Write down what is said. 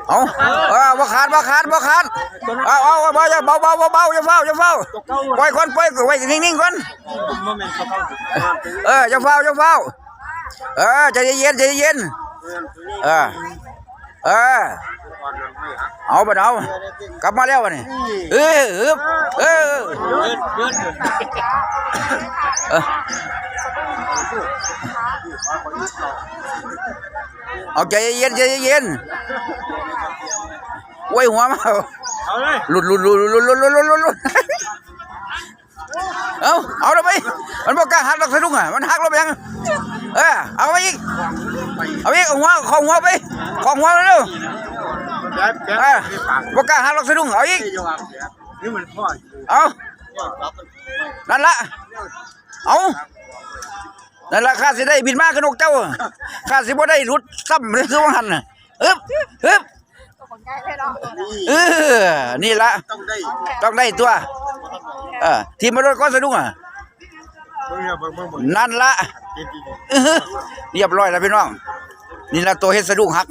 เอาบ่ขาดเอาอย่าเบาอย่าเฝ้าปล่อยก่อนปล่อยไว้นิ่งๆก่อนอย่าเฝ้าใจเย็นเอาบ่เอากลับมาแล้ววะนี่เอาใจเย็นไว้หัวมาหลุดเอาแล้วไปมันบอกกล้าหักหลักสะดุ้งอ่ะมันหักแล้วไปยังเอาไปอีกเอาหัวของหัวไปของหัวเร็วบอกกล้าหักหลักสะดุ้งเอาอีกเอานั่นละเอานั่นละข้าสิได้บินมากกระนกเจ้าข้าสิบ่ได้รุดซ้ำเลยคือว่าหันนี่ละต้องได้ตัวทีมมารถก็สะดุ้งนั่นละเรียบร้อยแล้วพี่น้องนี่ละตัวเฮ็ดสะดุ้งหัก